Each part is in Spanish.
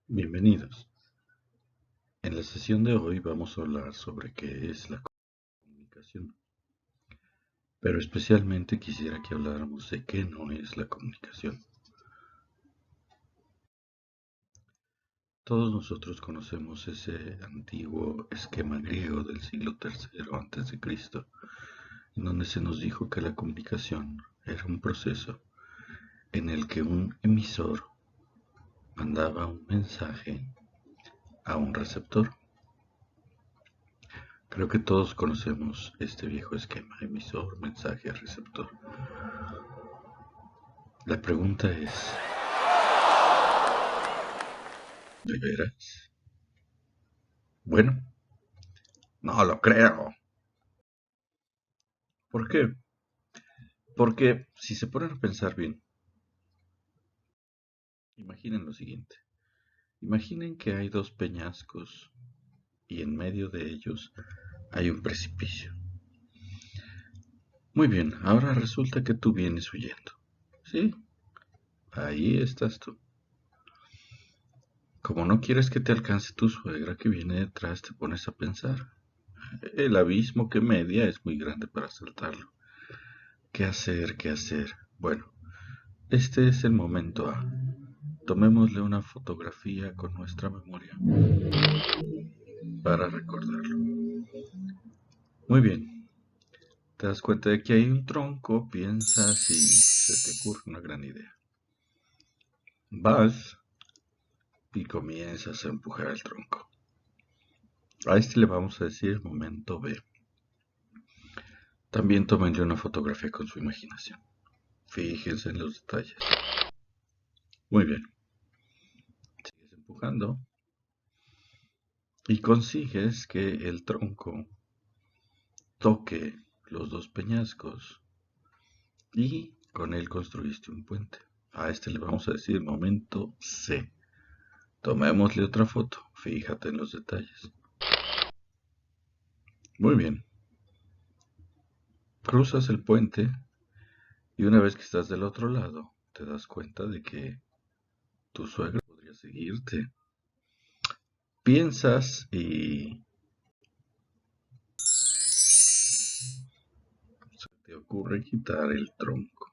Bienvenidos. En la sesión de hoy vamos a hablar sobre qué es la comunicación, pero especialmente quisiera que habláramos de qué no es la comunicación. Todos nosotros conocemos ese antiguo esquema griego del siglo III a.C., en donde se nos dijo que la comunicación era un proceso en el que un emisor mandaba un mensaje a un receptor. Creo que todos conocemos este viejo esquema, emisor, mensaje, receptor. La pregunta es, ¿de veras? Bueno, no lo creo. ¿Por qué? Porque si se ponen a pensar bien, imaginen lo siguiente. Imaginen que hay dos peñascos y en medio de ellos hay un precipicio. Muy bien, ahora resulta que tú vienes huyendo. Sí, ahí estás tú. Como no quieres que te alcance tu suegra que viene detrás, te pones a pensar. El abismo que media es muy grande para saltarlo. ¿Qué hacer? ¿Qué hacer? Bueno, este es el momento A. Tomémosle una fotografía con nuestra memoria para recordarlo. Muy bien, te das cuenta de que hay un tronco, piensas y se te ocurre una gran idea. Vas y comienzas a empujar el tronco. A este le vamos a decir momento B. También tómenle una fotografía con su imaginación. Fíjense en los detalles. Muy bien, sigues empujando y consigues que el tronco toque los dos peñascos y con él construiste un puente. A este le vamos a decir momento C. Tomémosle otra foto, fíjate en los detalles. Muy bien. Cruzas el puente y una vez que estás del otro lado, te das cuenta de que tu suegra podría seguirte. Piensas y se te ocurre quitar el tronco.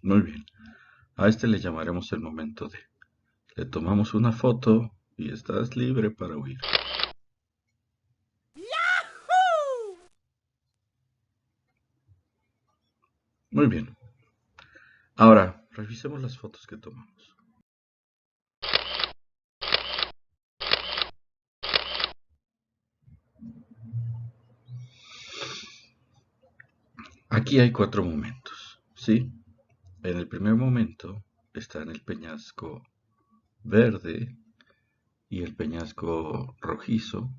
Muy bien. A este le llamaremos el momento D. Le tomamos una foto y estás libre para huir. Muy bien. Ahora, revisemos las fotos que tomamos. Aquí hay cuatro momentos, ¿sí? En el primer momento están el peñasco verde y el peñasco rojizo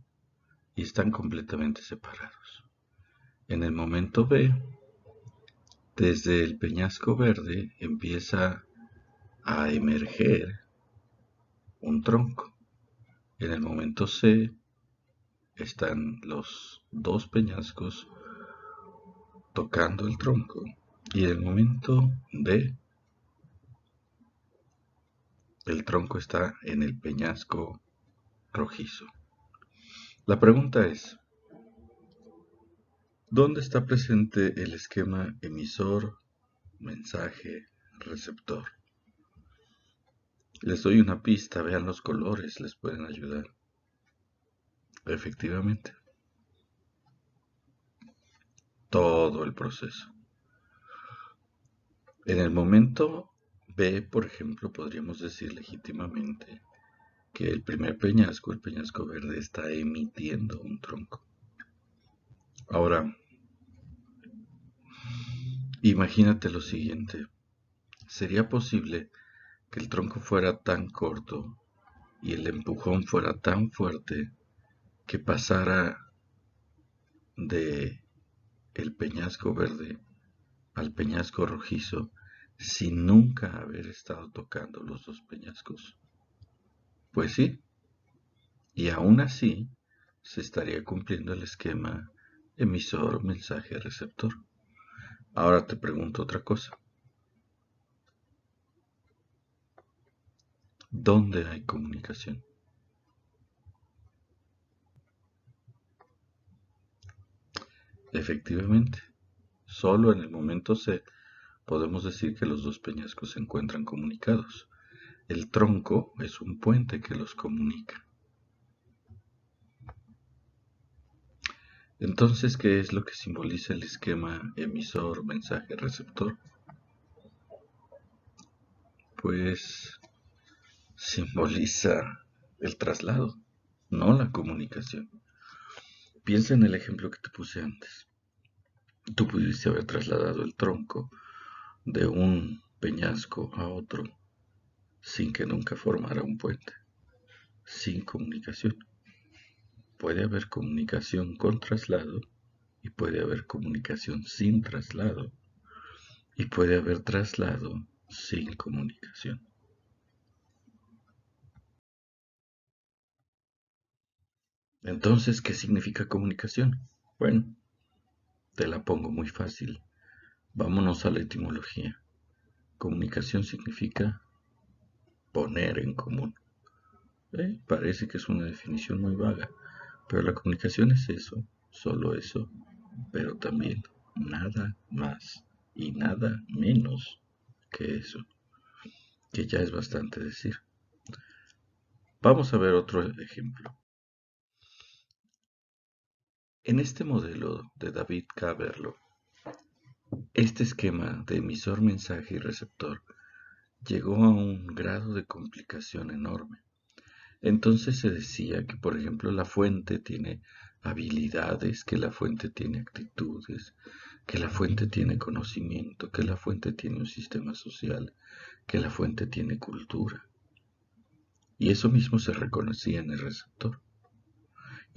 y están completamente separados. En el momento B, desde el peñasco verde empieza a emerger un tronco. En el momento C están los dos peñascos tocando el tronco. Y en el momento D, el tronco está en el peñasco rojizo. La pregunta es, ¿dónde está presente el esquema emisor, mensaje, receptor? Les doy una pista, vean los colores, les pueden ayudar. Efectivamente, todo el proceso. En el momento B, por ejemplo, podríamos decir legítimamente que el primer peñasco, el peñasco verde, está emitiendo un tronco. Ahora, imagínate lo siguiente. ¿Sería posible que el tronco fuera tan corto y el empujón fuera tan fuerte que pasara de el peñasco verde al peñasco rojizo sin nunca haber estado tocando los dos peñascos? Pues sí, y aún así se estaría cumpliendo el esquema emisor, mensaje, receptor. Ahora te pregunto otra cosa. ¿Dónde hay comunicación? Efectivamente, solo en el momento C podemos decir que los dos peñascos se encuentran comunicados. El tronco es un puente que los comunica. Entonces, ¿qué es lo que simboliza el esquema emisor-mensaje-receptor? Pues simboliza el traslado, no la comunicación. Piensa en el ejemplo que te puse antes. Tú pudiste haber trasladado el tronco de un peñasco a otro sin que nunca formara un puente, sin comunicación. Puede haber comunicación con traslado y puede haber comunicación sin traslado y puede haber traslado sin comunicación. Entonces, ¿qué significa comunicación? Bueno, te la pongo muy fácil. Vámonos a la etimología. Comunicación significa poner en común. Parece que es una definición muy vaga, pero la comunicación es eso, solo eso, pero también nada más y nada menos que eso, que ya es bastante decir. Vamos a ver otro ejemplo. En este modelo de David K. Berlo, este esquema de emisor, mensaje y receptor llegó a un grado de complicación enorme. Entonces se decía que, por ejemplo, la fuente tiene habilidades, que la fuente tiene actitudes, que la fuente tiene conocimiento, que la fuente tiene un sistema social, que la fuente tiene cultura. Y eso mismo se reconocía en el receptor.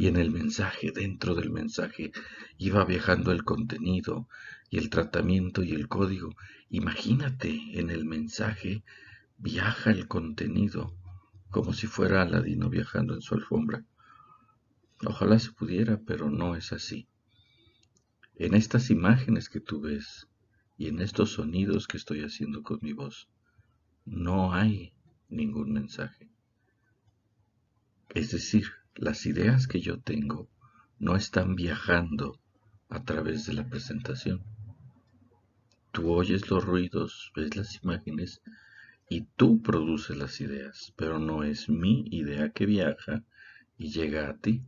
Y en el mensaje, dentro del mensaje, iba viajando el contenido y el tratamiento y el código. Imagínate, en el mensaje viaja el contenido como si fuera Aladino viajando en su alfombra. Ojalá se pudiera, pero no es así. En estas imágenes que tú ves y en estos sonidos que estoy haciendo con mi voz, no hay ningún mensaje. Es decir, las ideas que yo tengo no están viajando a través de la presentación. Tú oyes los ruidos, ves las imágenes y tú produces las ideas, pero no es mi idea que viaja y llega a ti,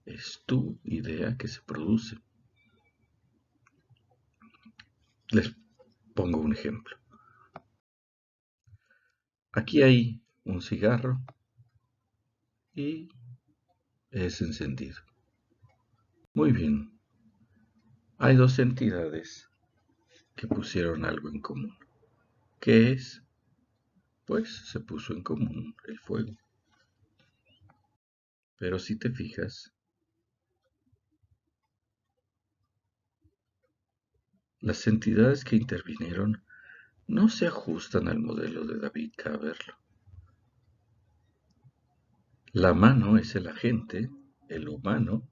es tu idea que se produce. Les pongo un ejemplo. Aquí hay un cigarro y es encendido. Muy bien, hay dos entidades que pusieron algo en común. ¿Qué es? Pues se puso en común el fuego. Pero si te fijas, las entidades que intervinieron no se ajustan al modelo de David Caverlo. La mano es el agente, el humano,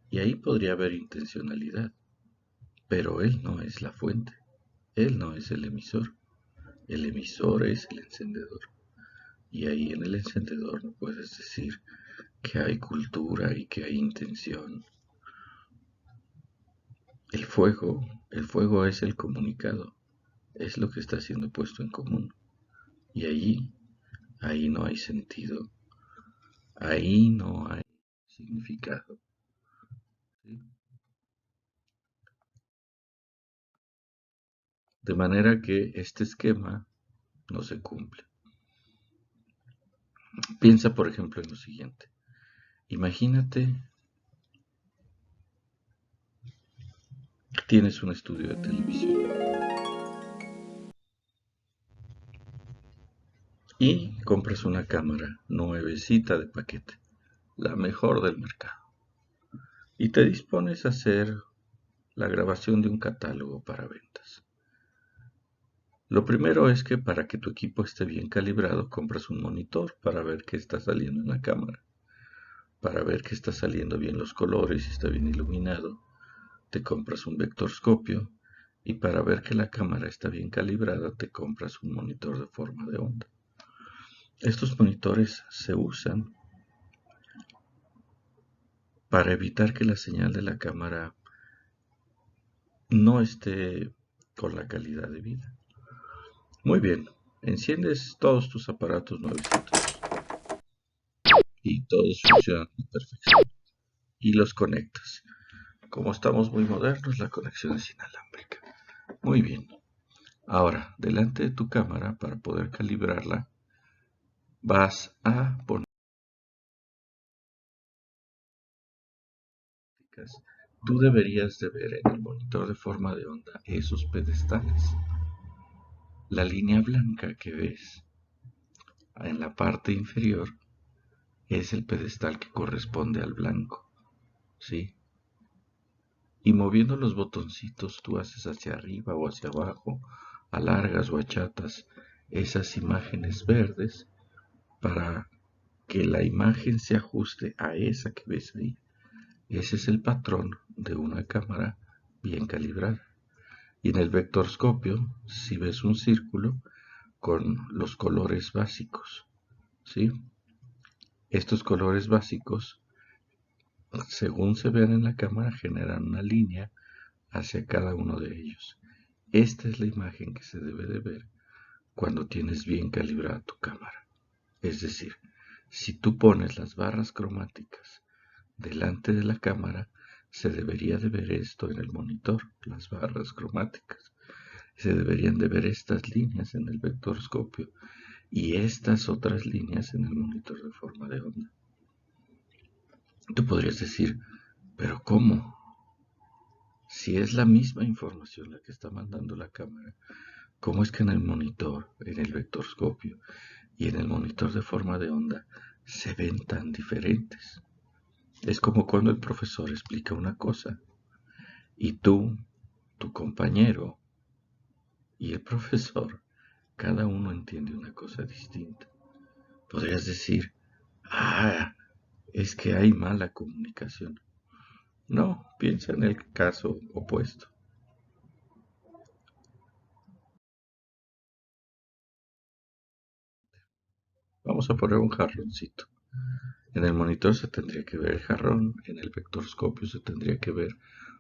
y ahí podría haber intencionalidad, pero él no es la fuente, él no es el emisor es el encendedor, y ahí en el encendedor no puedes decir que hay cultura y que hay intención. El fuego es el comunicado, es lo que está siendo puesto en común, y ahí no hay sentido, ahí no hay significado. ¿Sí? De manera que este esquema no se cumple. Piensa, por ejemplo, en lo siguiente. Imagínate que tienes un estudio de televisión y compras una cámara nuevecita de paquete, la mejor del mercado, y te dispones a hacer la grabación de un catálogo para ventas. Lo primero es que para que tu equipo esté bien calibrado, compras un monitor para ver qué está saliendo en la cámara, para ver que está saliendo bien los colores y está bien iluminado. Te compras un vectorscopio y para ver que la cámara está bien calibrada te compras un monitor de forma de onda. Estos monitores se usan para evitar que la señal de la cámara no esté con la calidad de vida. Muy bien, enciendes todos tus aparatos nuevecitos y todos funcionan a perfección y los conectas. Como estamos muy modernos, la conexión es inalámbrica. Muy bien. Ahora, delante de tu cámara, para poder calibrarla, vas a poner, tú deberías de ver en el monitor de forma de onda esos pedestales. La línea blanca que ves en la parte inferior es el pedestal que corresponde al blanco, ¿sí? Y moviendo los botoncitos tú haces hacia arriba o hacia abajo, alargas o achatas esas imágenes verdes para que la imagen se ajuste a esa que ves ahí. Ese es el patrón de una cámara bien calibrada. Y en el vectorscopio, si ves un círculo con los colores básicos, ¿sí? Estos colores básicos, según se ven en la cámara, generan una línea hacia cada uno de ellos. Esta es la imagen que se debe de ver cuando tienes bien calibrada tu cámara. Es decir, si tú pones las barras cromáticas delante de la cámara, se debería de ver esto en el monitor, las barras cromáticas. Se deberían de ver estas líneas en el vectorscopio y estas otras líneas en el monitor de forma de onda. Tú podrías decir, pero ¿cómo? Si es la misma información la que está mandando la cámara, ¿cómo es que en el monitor, en el vectorscopio y en el monitor de forma de onda se ven tan diferentes? Es como cuando el profesor explica una cosa y tú, tu compañero y el profesor, cada uno entiende una cosa distinta. Podrías decir, es que hay mala comunicación. No, piensa en el caso opuesto. Vamos a poner un jarroncito. En el monitor se tendría que ver el jarrón, en el vectorscopio se tendría que ver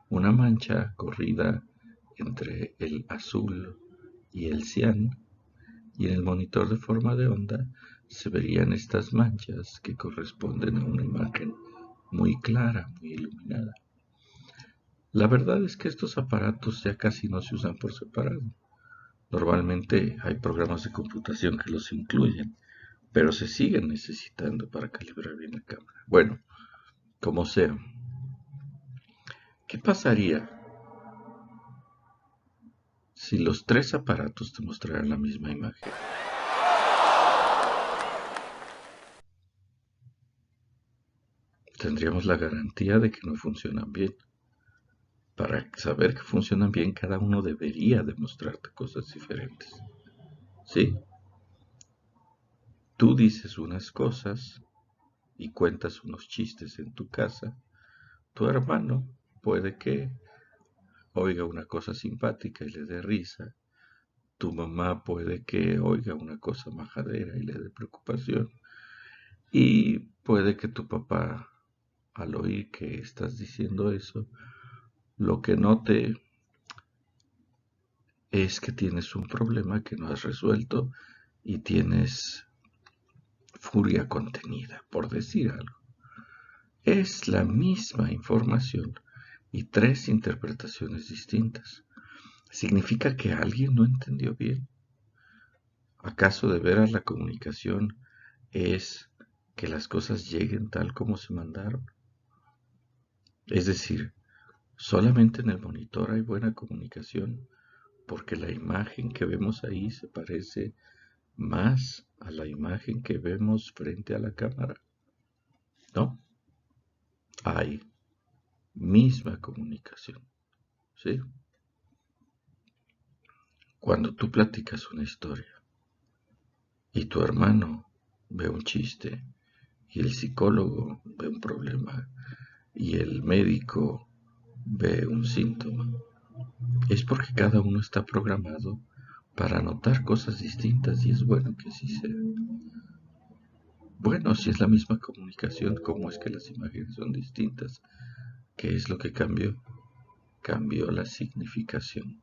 una mancha corrida entre el azul y el cian, y en el monitor de forma de onda se verían estas manchas que corresponden a una imagen muy clara, muy iluminada. La verdad es que estos aparatos ya casi no se usan por separado. Normalmente hay programas de computación que los incluyen, pero se siguen necesitando para calibrar bien la cámara. Bueno, como sea, ¿qué pasaría si los tres aparatos te mostraran la misma imagen? Tendríamos la garantía de que no funcionan bien. Para saber que funcionan bien, cada uno debería demostrarte cosas diferentes. ¿Sí? Tú dices unas cosas y cuentas unos chistes en tu casa. Tu hermano puede que oiga una cosa simpática y le dé risa. Tu mamá puede que oiga una cosa majadera y le dé preocupación. Y puede que tu papá, al oír que estás diciendo eso, lo que note es que tienes un problema que no has resuelto y tienes furia contenida, por decir algo. Es la misma información y tres interpretaciones distintas. ¿Significa que alguien no entendió bien? ¿Acaso de veras la comunicación es que las cosas lleguen tal como se mandaron? Es decir, solamente en el monitor hay buena comunicación porque la imagen que vemos ahí se parece más a la imagen que vemos frente a la cámara. No, hay misma comunicación. ¿Sí? Cuando tú platicas una historia y tu hermano ve un chiste y el psicólogo ve un problema y el médico ve un síntoma, es porque cada uno está programado para notar cosas distintas y es bueno que así sea. Bueno, si es la misma comunicación, ¿cómo es que las imágenes son distintas? ¿Qué es lo que cambió? Cambió la significación.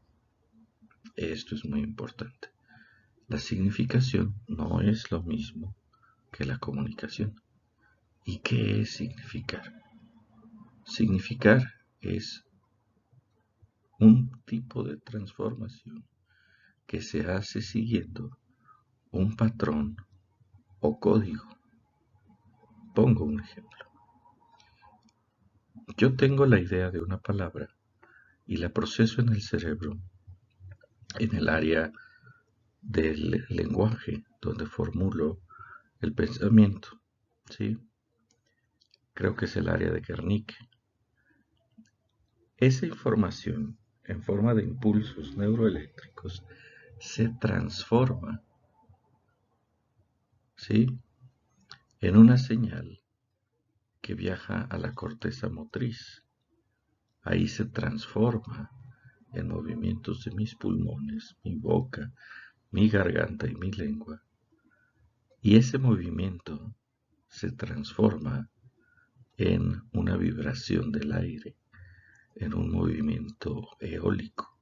Esto es muy importante. La significación no es lo mismo que la comunicación. ¿Y qué es significar? Significar es un tipo de transformación que se hace siguiendo un patrón o código. Pongo un ejemplo. Yo tengo la idea de una palabra y la proceso en el cerebro, en el área del lenguaje, donde formulo el pensamiento. ¿Sí? Creo que es el área de Wernicke. Esa información, en forma de impulsos neuroeléctricos, se transforma, ¿sí?, en una señal que viaja a la corteza motriz. Ahí se transforma en movimientos de mis pulmones, mi boca, mi garganta y mi lengua. Y ese movimiento se transforma en una vibración del aire, en un movimiento eólico.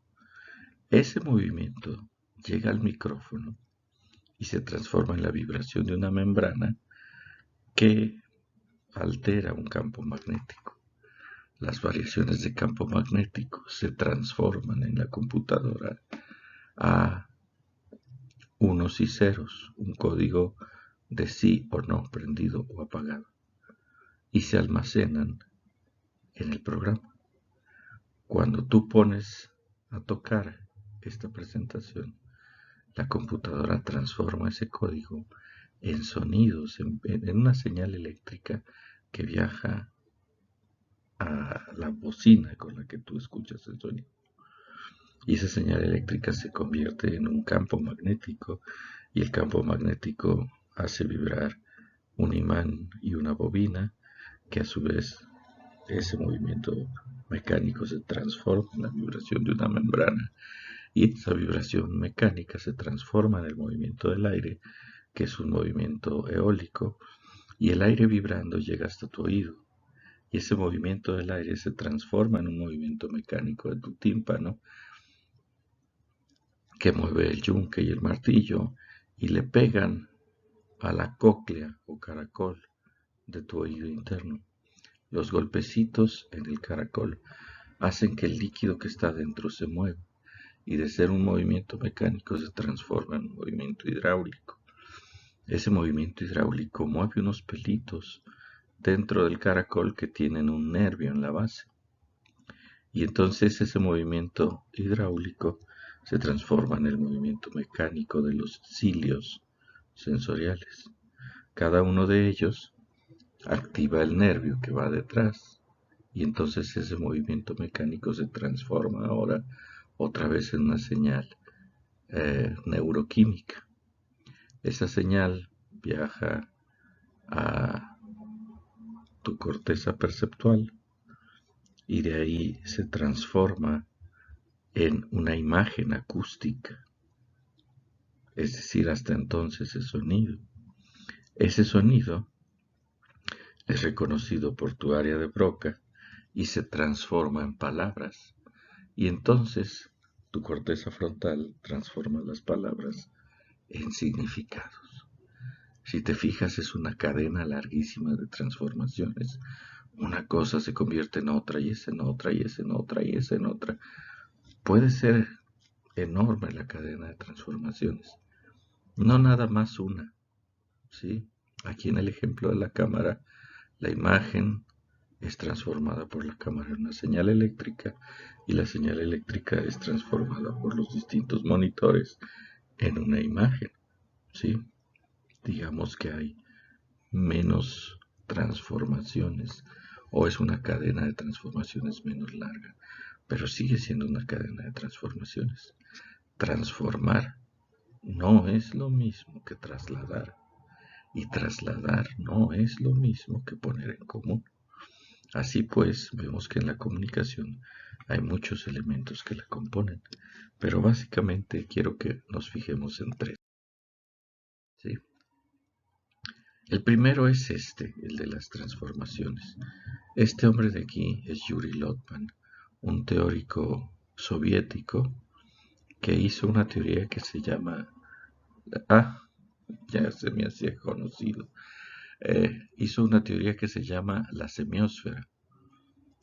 Ese movimiento llega al micrófono y se transforma en la vibración de una membrana que altera un campo magnético. Las variaciones de campo magnético se transforman en la computadora a unos y ceros, un código de sí o no, prendido o apagado, y se almacenan en el programa. Cuando tú pones a tocar esta presentación, la computadora transforma ese código en sonidos, en una señal eléctrica que viaja a la bocina con la que tú escuchas el sonido. Y esa señal eléctrica se convierte en un campo magnético y el campo magnético hace vibrar un imán y una bobina que a su vez ese movimiento mecánico se transforma en la vibración de una membrana y esa vibración mecánica se transforma en el movimiento del aire, que es un movimiento eólico, y el aire vibrando llega hasta tu oído. Y ese movimiento del aire se transforma en un movimiento mecánico de tu tímpano, que mueve el yunque y el martillo y le pegan a la cóclea o caracol de tu oído interno. Los golpecitos en el caracol hacen que el líquido que está dentro se mueva y de ser un movimiento mecánico se transforma en un movimiento hidráulico. Ese movimiento hidráulico mueve unos pelitos dentro del caracol que tienen un nervio en la base. Y entonces ese movimiento hidráulico se transforma en el movimiento mecánico de los cilios sensoriales. Cada uno de ellos activa el nervio que va detrás y entonces ese movimiento mecánico se transforma ahora otra vez en una señal neuroquímica. Esa señal viaja a tu corteza perceptual y de ahí se transforma en una imagen acústica, es decir, hasta entonces el sonido. Ese sonido es reconocido por tu área de Broca y se transforma en palabras. Y entonces tu corteza frontal transforma las palabras en significados. Si te fijas, es una cadena larguísima de transformaciones. Una cosa se convierte en otra y es en otra y es en otra y es en otra. Puede ser enorme la cadena de transformaciones. No nada más una, ¿sí? Aquí en el ejemplo de la cámara, la imagen es transformada por la cámara en una señal eléctrica y la señal eléctrica es transformada por los distintos monitores en una imagen, ¿sí? Digamos que hay menos transformaciones o es una cadena de transformaciones menos larga, pero sigue siendo una cadena de transformaciones. Transformar no es lo mismo que trasladar y trasladar no es lo mismo que poner en común. Así pues, vemos que en la comunicación hay muchos elementos que la componen, pero básicamente quiero que nos fijemos en tres, ¿sí? El primero es el de las transformaciones. Este hombre de aquí es Yuri Lotman, un teórico soviético que hizo una teoría que se llama... Ah, ya se me hacía conocido. Hizo una teoría que se llama la semiósfera.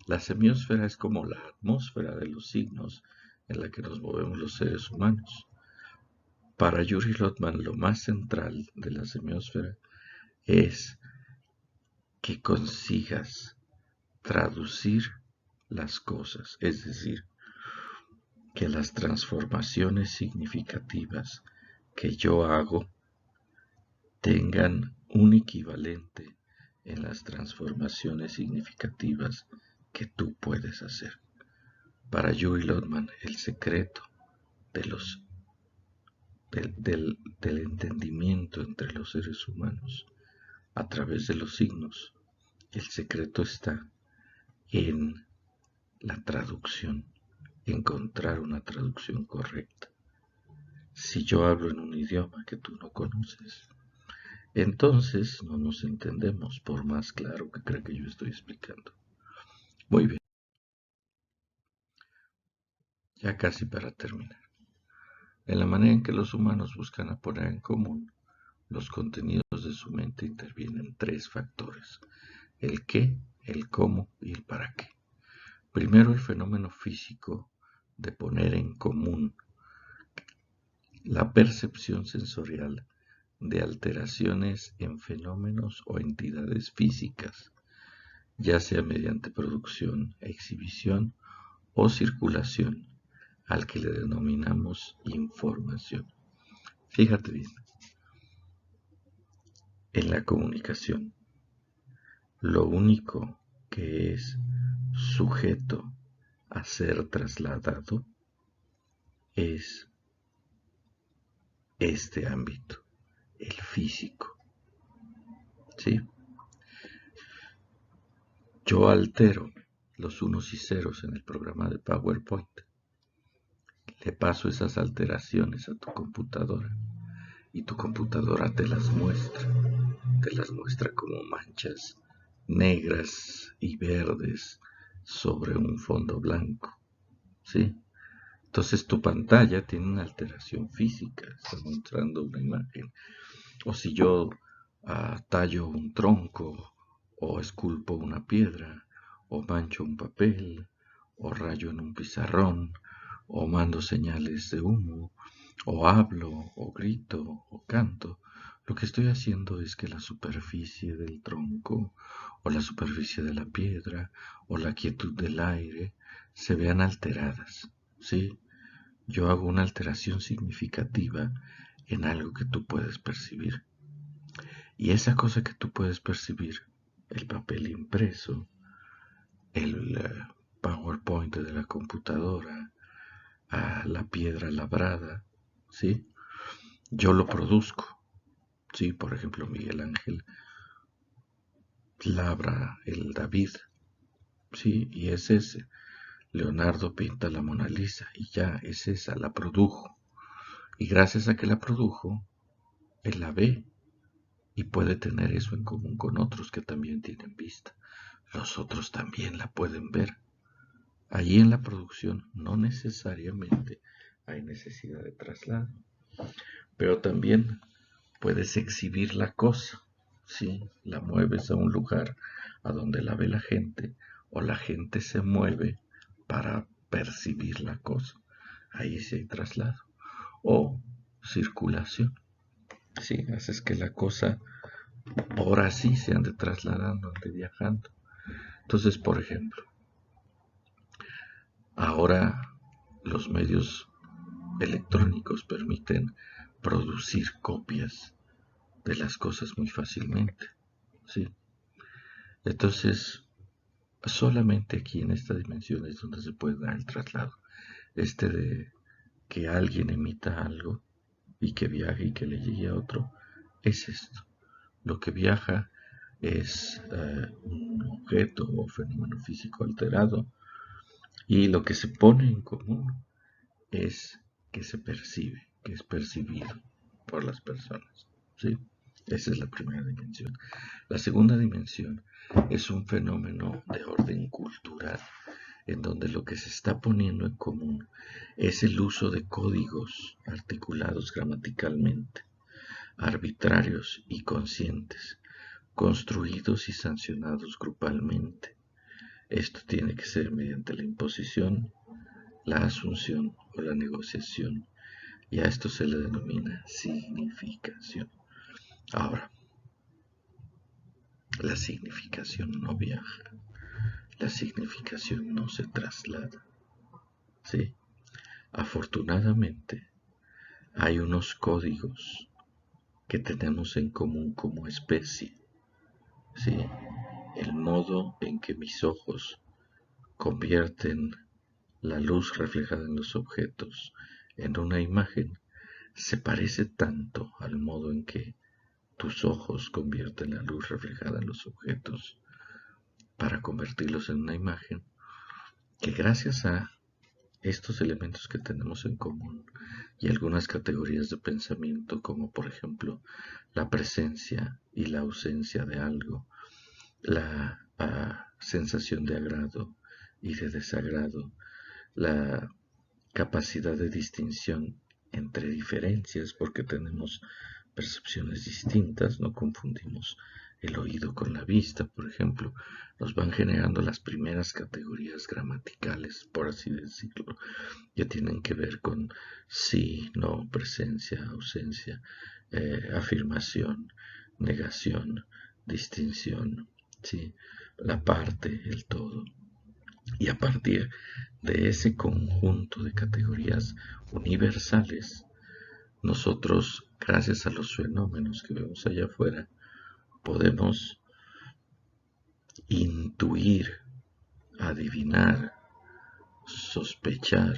La semiósfera es como la atmósfera de los signos en la que nos movemos los seres humanos. Para Yuri Lotman, lo más central de la semiósfera es que consigas traducir las cosas, es decir, que las transformaciones significativas que yo hago tengan un equivalente en las transformaciones significativas que tú puedes hacer. Para Yuri Lotman, el secreto de del entendimiento entre los seres humanos a través de los signos, el secreto está en la traducción, encontrar una traducción correcta. Si yo hablo en un idioma que tú no conoces, entonces no nos entendemos, por más claro que crea que yo estoy explicando. Muy bien, ya casi para terminar. En la manera en que los humanos buscan poner en común los contenidos de su mente intervienen tres factores: el qué, el cómo y el para qué. Primero, el fenómeno físico de poner en común la percepción sensorial de alteraciones en fenómenos o entidades físicas, ya sea mediante producción, exhibición o circulación, al que le denominamos información. Fíjate bien, en la comunicación, lo único que es sujeto a ser trasladado es este ámbito, el físico. ¿Sí? Yo altero los unos y ceros en el programa de PowerPoint. Le paso esas alteraciones a tu computadora y tu computadora te las muestra como manchas negras y verdes sobre un fondo blanco, ¿sí? Entonces tu pantalla tiene una alteración física, está mostrando una imagen. O si yo tallo un tronco, o esculpo una piedra, o mancho un papel, o rayo en un pizarrón, o mando señales de humo, o hablo, o grito, o canto, lo que estoy haciendo es que la superficie del tronco, o la superficie de la piedra, o la quietud del aire, se vean alteradas, ¿sí? Yo hago una alteración significativa en algo que tú puedes percibir. Y esa cosa que tú puedes percibir, el papel impreso, el PowerPoint de la computadora, la piedra labrada, ¿sí? Yo lo produzco, ¿sí? Por ejemplo, Miguel Ángel labra el David, ¿sí? Y es ese. Leonardo pinta la Mona Lisa y ya es esa, la produjo. Y gracias a que la produjo, él la ve y puede tener eso en común con otros que también tienen vista. Los otros también la pueden ver. Allí en la producción no necesariamente hay necesidad de traslado, pero también puedes exhibir la cosa, ¿sí? La mueves a un lugar a donde la ve la gente o la gente se mueve para percibir la cosa. Ahí sí hay traslado. O circulación, ¿sí? Haces que la cosa ahora sí se ande trasladando, ande viajando. Entonces, por ejemplo, ahora los medios electrónicos permiten producir copias de las cosas muy fácilmente, ¿sí? Entonces, solamente aquí en esta dimensión es donde se puede dar el traslado. De que alguien emita algo y que viaje y que le llegue a otro, es esto. Lo que viaja es un objeto o fenómeno físico alterado y lo que se pone en común es que se percibe, que es percibido por las personas, ¿sí? Esa es la primera dimensión. La segunda dimensión es un fenómeno de orden cultural, en donde lo que se está poniendo en común es el uso de códigos articulados gramaticalmente, arbitrarios y conscientes, construidos y sancionados grupalmente. Esto tiene que ser mediante la imposición, la asunción o la negociación, y a esto se le denomina significación. Ahora, la significación no viaja, la significación no se traslada. ¿Sí? Afortunadamente, hay unos códigos que tenemos en común como especie. ¿Sí? El modo en que mis ojos convierten la luz reflejada en los objetos en una imagen se parece tanto al modo en que tus ojos convierten la luz reflejada en los objetos para convertirlos en una imagen, que gracias a estos elementos que tenemos en común y algunas categorías de pensamiento, como por ejemplo la presencia y la ausencia de algo, la sensación de agrado y de desagrado, la capacidad de distinción entre diferencias, porque tenemos percepciones distintas, no confundimos el oído con la vista, por ejemplo, nos van generando las primeras categorías gramaticales, por así decirlo, que tienen que ver con sí, no, presencia, ausencia, afirmación, negación, distinción, ¿sí? La parte, el todo. Y a partir de ese conjunto de categorías universales, nosotros, gracias a los fenómenos que vemos allá afuera, podemos intuir, adivinar, sospechar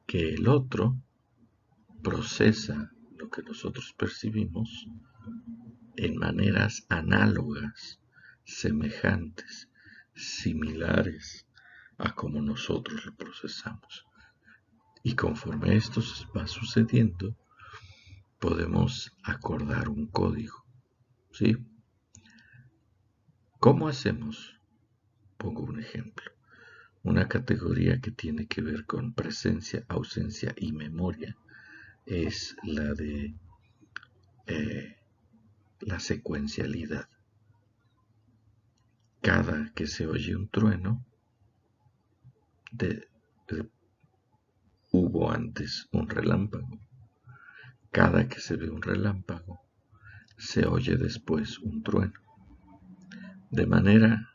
que el otro procesa lo que nosotros percibimos en maneras análogas, semejantes, similares a como nosotros lo procesamos. Y conforme esto va sucediendo, podemos acordar un código, ¿sí? ¿Cómo hacemos? Pongo un ejemplo. Una categoría que tiene que ver con presencia, ausencia y memoria es la de la secuencialidad. Cada que se oye un trueno, hubo antes un relámpago. Cada que se ve un relámpago, se oye después un trueno. De manera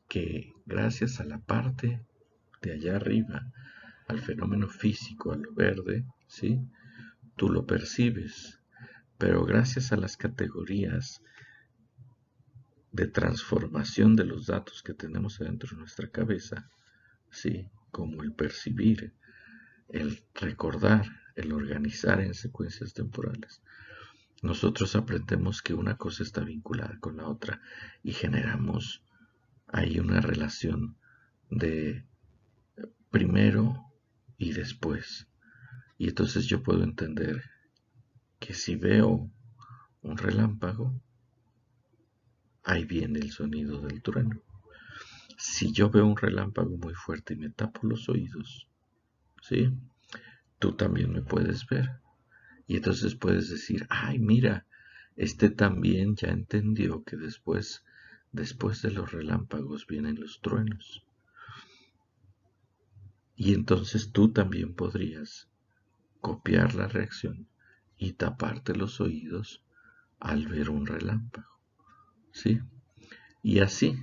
que gracias a la parte de allá arriba, al fenómeno físico, a lo verde, ¿sí? Tú lo percibes, pero gracias a las categorías de transformación de los datos que tenemos adentro de nuestra cabeza, ¿sí? Como el percibir, el recordar, el organizar en secuencias temporales, nosotros aprendemos que una cosa está vinculada con la otra y generamos ahí una relación de primero y después. Y entonces yo puedo entender que si veo un relámpago, ahí viene el sonido del trueno. Si yo veo un relámpago muy fuerte y me tapo los oídos, ¿sí? Tú también me puedes ver. Y entonces puedes decir, ay, mira, este también ya entendió que después de los relámpagos vienen los truenos. Y entonces tú también podrías copiar la reacción y taparte los oídos al ver un relámpago, ¿sí? Y así,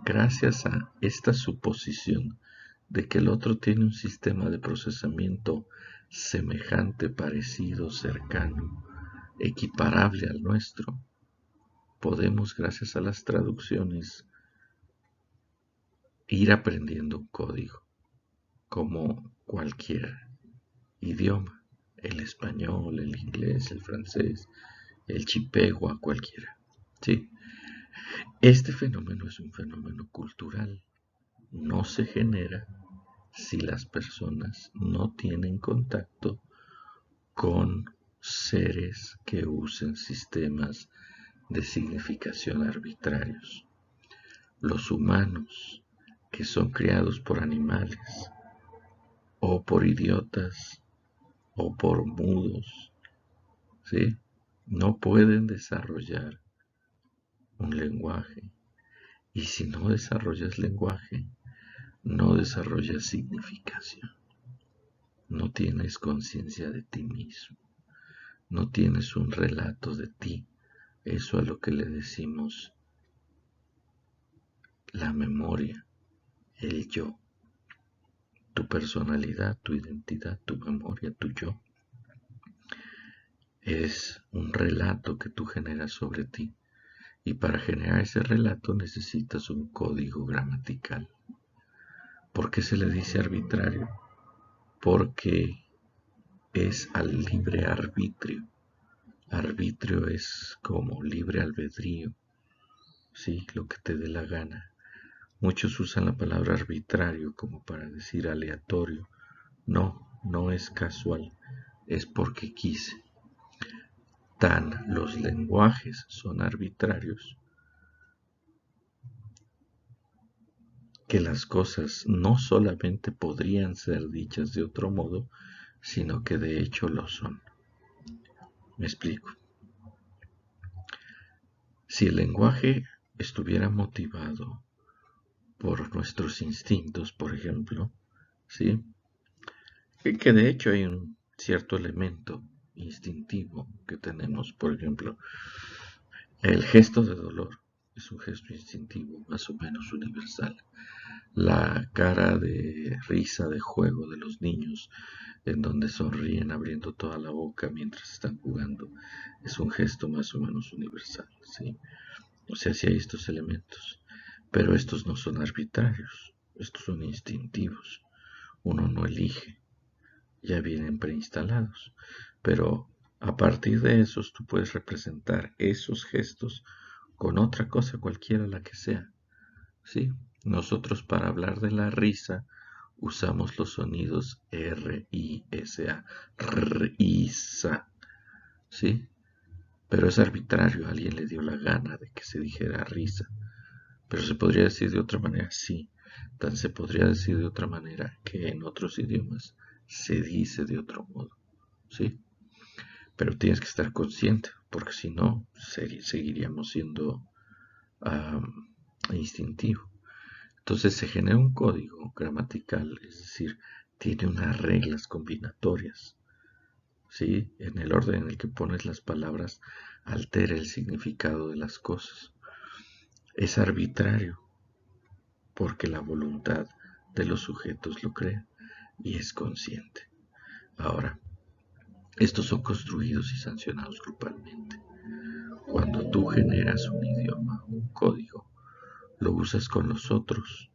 gracias a esta suposición de que el otro tiene un sistema de procesamiento semejante, parecido, cercano, equiparable al nuestro, podemos, gracias a las traducciones, ir aprendiendo un código, como cualquier idioma, el español, el inglés, el francés, el chipegua, cualquiera. Sí, este fenómeno es un fenómeno cultural, no se genera si las personas no tienen contacto con seres que usen sistemas de significación arbitrarios. Los humanos, que son criados por animales, o por idiotas, o por mudos, ¿sí? No pueden desarrollar un lenguaje. Y si no desarrollas lenguaje, no desarrollas significación. No tienes conciencia de ti mismo. No tienes un relato de ti. Eso a lo que le decimos la memoria, el yo. Tu personalidad, tu identidad, tu memoria, tu yo. Es un relato que tú generas sobre ti. Y para generar ese relato necesitas un código gramatical. ¿Por qué se le dice arbitrario? Porque es al libre arbitrio. Arbitrio es como libre albedrío, sí, lo que te dé la gana. Muchos usan la palabra arbitrario como para decir aleatorio. No, no es casual, es porque quise. Los lenguajes son arbitrarios que las cosas no solamente podrían ser dichas de otro modo, sino que de hecho lo son. Me explico. Si el lenguaje estuviera motivado por nuestros instintos, por ejemplo, ¿sí? Que de hecho hay un cierto elemento instintivo que tenemos, por ejemplo, el gesto de dolor es un gesto instintivo más o menos universal. La cara de risa, de juego de los niños, en donde sonríen abriendo toda la boca mientras están jugando, es un gesto más o menos universal, ¿sí? O sea, sí hay estos elementos, pero estos no son arbitrarios, estos son instintivos. Uno no elige, ya vienen preinstalados, pero a partir de esos tú puedes representar esos gestos con otra cosa, cualquiera la que sea, ¿sí? Nosotros para hablar de la risa usamos los sonidos R, I, S, A, risa, ¿sí? Pero es arbitrario, a alguien le dio la gana de que se dijera risa. Pero se podría decir de otra manera, sí. Tan se podría decir de otra manera que en otros idiomas se dice de otro modo, ¿sí? Pero tienes que estar consciente, porque si no, seguiríamos siendo instintivo. Entonces se genera un código gramatical, es decir, tiene unas reglas combinatorias, ¿sí? En el orden en el que pones las palabras altera el significado de las cosas. Es arbitrario, porque la voluntad de los sujetos lo crea y es consciente. Ahora, estos son construidos y sancionados grupalmente. Cuando tú generas un idioma, un código, lo usas con los otros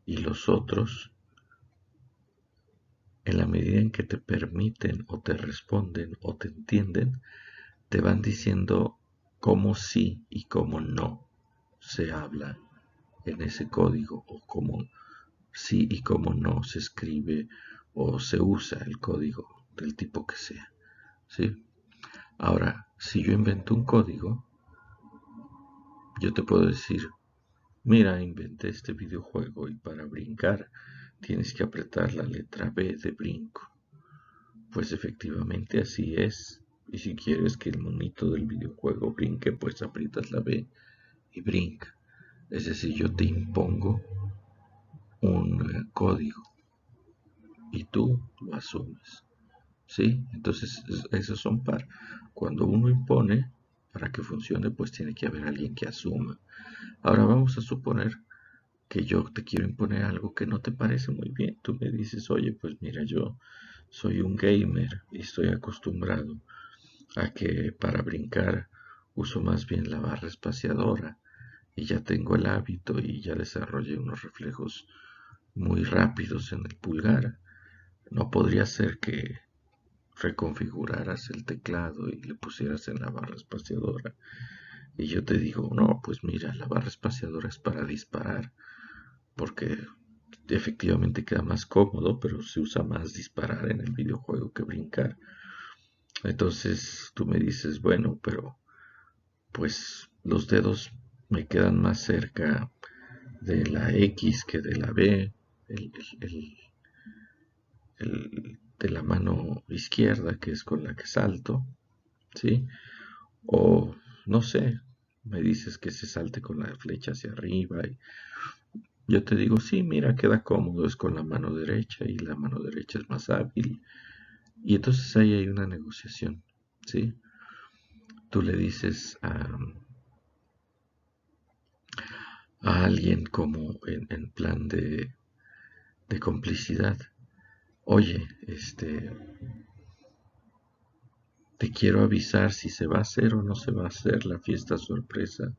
y los otros, en la medida en que te permiten o te responden o te entienden, te van diciendo cómo sí y cómo no se habla en ese código o cómo sí y cómo no se escribe o se usa el código del tipo que sea, ¿sí? Ahora, si yo invento un código, yo te puedo decir, mira, inventé este videojuego y para brincar tienes que apretar la letra B de brinco. Pues efectivamente así es. Y si quieres que el monito del videojuego brinque, pues aprietas la B y brinca. Es decir, yo te impongo un código y tú lo asumes, ¿sí? Entonces, esos son par. Cuando uno impone, para que funcione, pues tiene que haber alguien que asuma. Ahora vamos a suponer que yo te quiero imponer algo que no te parece muy bien. Tú me dices, oye, pues mira, yo soy un gamer y estoy acostumbrado a que para brincar uso más bien la barra espaciadora y ya tengo el hábito y ya desarrollé unos reflejos muy rápidos en el pulgar. No podría ser que reconfiguraras el teclado y le pusieras en la barra espaciadora. Y yo te digo, no, pues mira, la barra espaciadora es para disparar, porque efectivamente queda más cómodo, pero se usa más disparar en el videojuego que brincar. Entonces tú me dices, bueno, pero pues los dedos me quedan más cerca de la X que de la B, el, el- de la mano izquierda, que es con la que salto, ¿sí? O no sé, me dices que se salte con la flecha hacia arriba. Y yo te digo, sí, mira, queda cómodo, es con la mano derecha y la mano derecha es más hábil. Y entonces ahí hay una negociación, ¿sí? Tú le dices a alguien como en plan de complicidad, oye, te quiero avisar si se va a hacer o no se va a hacer la fiesta sorpresa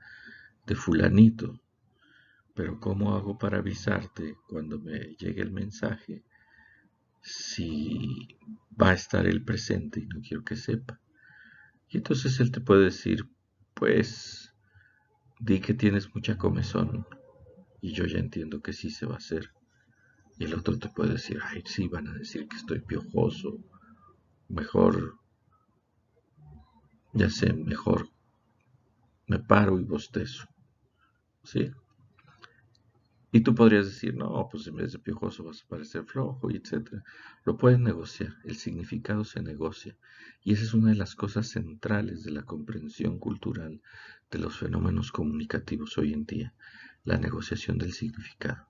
de fulanito, pero ¿cómo hago para avisarte cuando me llegue el mensaje si va a estar él presente y no quiero que sepa? Y entonces él te puede decir, pues, di que tienes mucha comezón y yo ya entiendo que sí se va a hacer. Y el otro te puede decir, ay, sí, van a decir que estoy piojoso, mejor, ya sé, mejor me paro y bostezo, ¿sí? Y tú podrías decir, no, pues en vez de piojoso vas a parecer flojo, y etcétera. Lo puedes negociar, el significado se negocia. Y esa es una de las cosas centrales de la comprensión cultural de los fenómenos comunicativos hoy en día, la negociación del significado.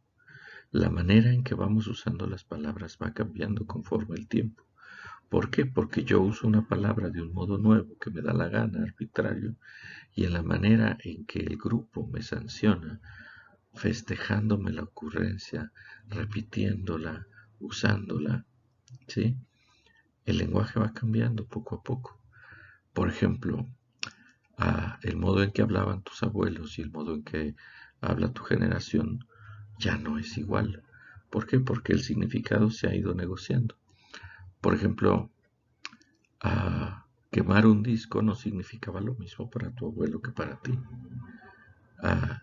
La manera en que vamos usando las palabras va cambiando conforme el tiempo. ¿Por qué? Porque yo uso una palabra de un modo nuevo que me da la gana, arbitrario, y en la manera en que el grupo me sanciona, festejándome la ocurrencia, repitiéndola, usándola, ¿sí? El lenguaje va cambiando poco a poco. Por ejemplo, el modo en que hablaban tus abuelos y el modo en que habla tu generación ya no es igual. ¿Por qué? Porque el significado se ha ido negociando. Por ejemplo, quemar un disco no significaba lo mismo para tu abuelo que para ti. Ah,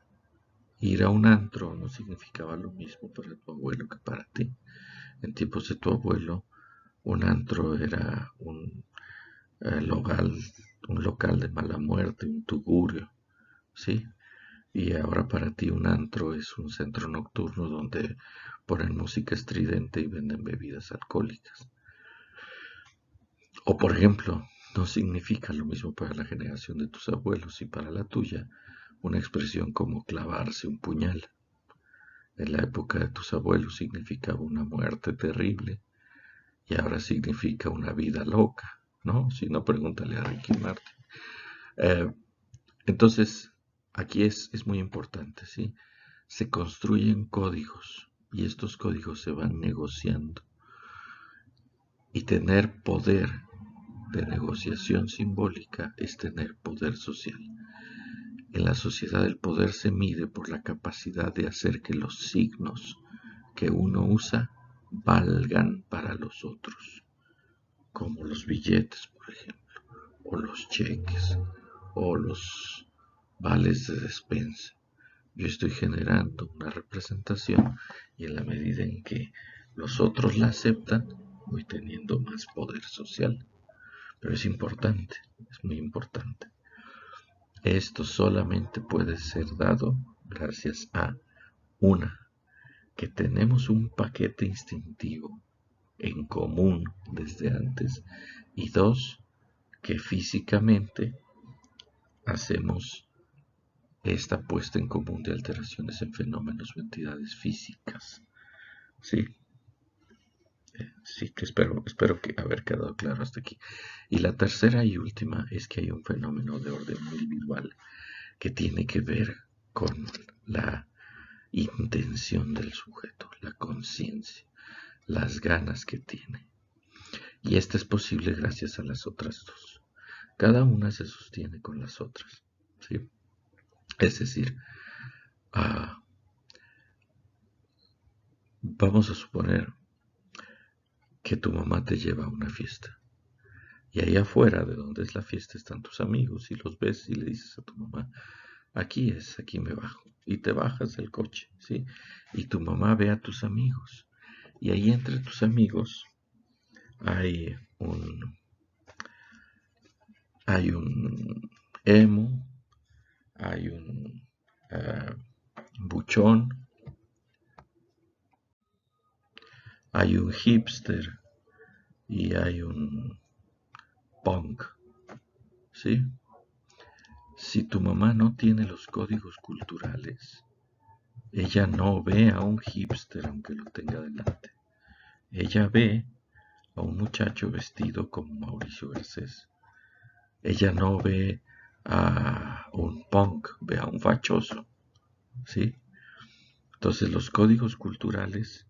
Ir a un antro no significaba lo mismo para tu abuelo que para ti. En tiempos de tu abuelo, un antro era local, un local de mala muerte, un tugurio, ¿sí? Y ahora para ti un antro es un centro nocturno donde ponen música estridente y venden bebidas alcohólicas. O por ejemplo, no significa lo mismo para la generación de tus abuelos y para la tuya una expresión como clavarse un puñal. En la época de tus abuelos significaba una muerte terrible y ahora significa una vida loca, ¿no? Si no, pregúntale a Ricky Martin. Eh, entonces, aquí es muy importante, ¿sí? Se construyen códigos y estos códigos se van negociando y tener poder de negociación simbólica es tener poder social. En la sociedad el poder se mide por la capacidad de hacer que los signos que uno usa valgan para los otros, como los billetes, por ejemplo, o los cheques, o los vales de despensa. Yo estoy generando una representación y en la medida en que los otros la aceptan, voy teniendo más poder social. Pero es importante, es muy importante. Esto solamente puede ser dado gracias a una, que tenemos un paquete instintivo en común desde antes, y dos, que físicamente hacemos esta puesta en común de alteraciones en fenómenos o entidades físicas. Sí, sí que espero que haber quedado claro hasta aquí. Y la tercera y última es que hay un fenómeno de orden individual que tiene que ver con la intención del sujeto, la conciencia, las ganas que tiene. Y esta es posible gracias a las otras dos. Cada una se sostiene con las otras, ¿sí? Es decir, ah, vamos a suponer que tu mamá te lleva a una fiesta. Y ahí afuera de donde es la fiesta están tus amigos y los ves y le dices a tu mamá, aquí es, aquí me bajo. Y te bajas del coche, ¿sí? Y tu mamá ve a tus amigos. Y ahí entre tus amigos hay hay un emo, hay un buchón, hay un hipster y hay un punk, ¿sí? Si tu mamá no tiene los códigos culturales, ella no ve a un hipster aunque lo tenga delante. Ella ve a un muchacho vestido como Mauricio Garcés. Ella no ve a un punk, ve a un fachoso, ¿sí? Entonces los códigos culturales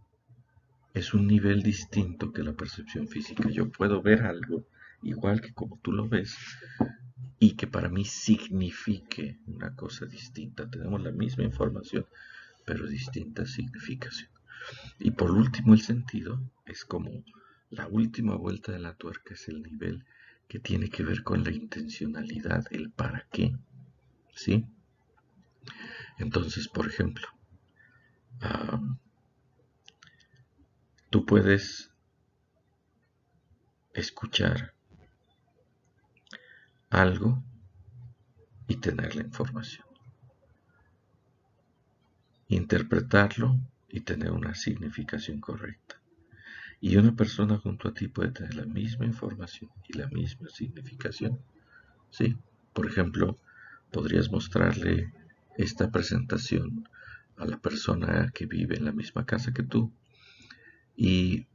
es un nivel distinto que la percepción física. Yo puedo ver algo igual que como tú lo ves y que para mí signifique una cosa distinta. Tenemos la misma información, pero distinta significación. Y por último, el sentido es como la última vuelta de la tuerca, es el nivel que tiene que ver con la intencionalidad, el para qué, ¿sí? Entonces, por ejemplo, tú puedes escuchar algo y tener la información, interpretarlo y tener una significación correcta. Y una persona junto a ti puede tener la misma información y la misma significación, ¿sí? Por ejemplo, podrías mostrarle esta presentación a la persona que vive en la misma casa que tú y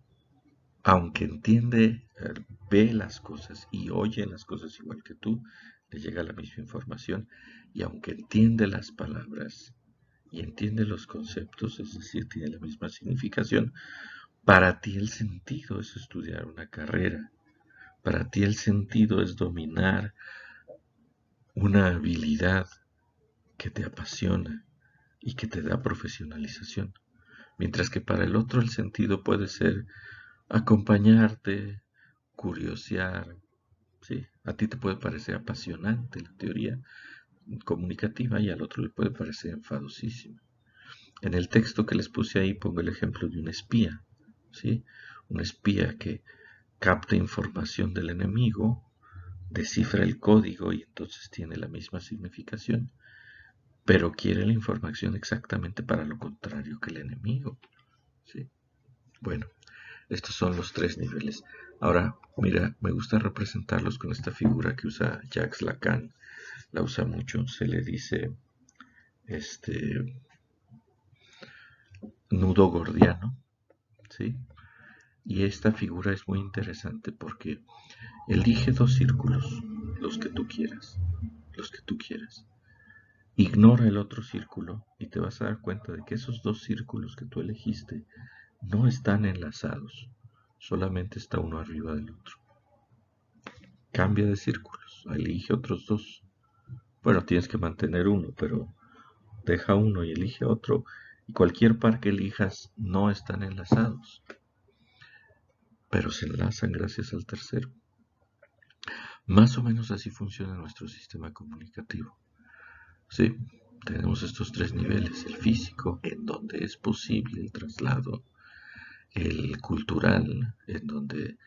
aunque entiende, ve las cosas y oye las cosas igual que tú, le llega la misma información y aunque entiende las palabras y entiende los conceptos, es decir, tiene la misma significación, para ti el sentido es estudiar una carrera, para ti el sentido es dominar una habilidad que te apasiona y que te da profesionalización, mientras que para el otro el sentido puede ser acompañarte, curiosear, ¿sí? A ti te puede parecer apasionante la teoría comunicativa y al otro le puede parecer enfadosísima. En el texto que les puse ahí pongo el ejemplo de un espía, ¿sí? Un espía que capta información del enemigo, descifra el código y entonces tiene la misma significación, pero quiere la información exactamente para lo contrario que el enemigo, ¿sí? Bueno, estos son los tres niveles. Ahora, mira, me gusta representarlos con esta figura que usa Jacques Lacan. La usa mucho, se le dice nudo gordiano, ¿sí? Y esta figura es muy interesante porque elige dos círculos, los que tú quieras, los que tú quieras. Ignora el otro círculo y te vas a dar cuenta de que esos dos círculos que tú elegiste no están enlazados, solamente está uno arriba del otro. Cambia de círculos, elige otros dos. Bueno, tienes que mantener uno, pero deja uno y elige otro. Y cualquier par que elijas no están enlazados, pero se enlazan gracias al tercero. Más o menos así funciona nuestro sistema comunicativo. Sí, tenemos estos tres niveles: el físico, en donde es posible el traslado; el cultural, en donde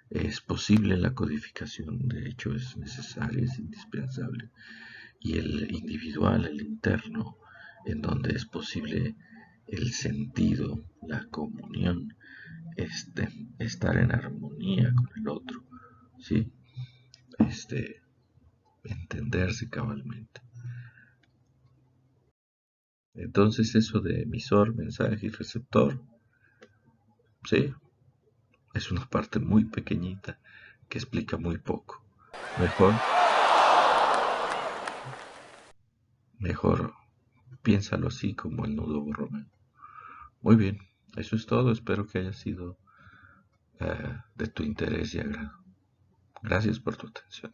es posible la codificación, de hecho es necesaria, es indispensable; y el individual, el interno, en donde es posible el sentido, la comunión, estar en armonía con el otro, ¿sí? Entenderse cabalmente. Entonces eso de emisor, mensaje y receptor, ¿sí? Es una parte muy pequeñita que explica muy poco. Mejor, mejor piénsalo así como el nudo borromeo. Muy bien, eso es todo. Espero que haya sido de tu interés y agrado. Gracias por tu atención.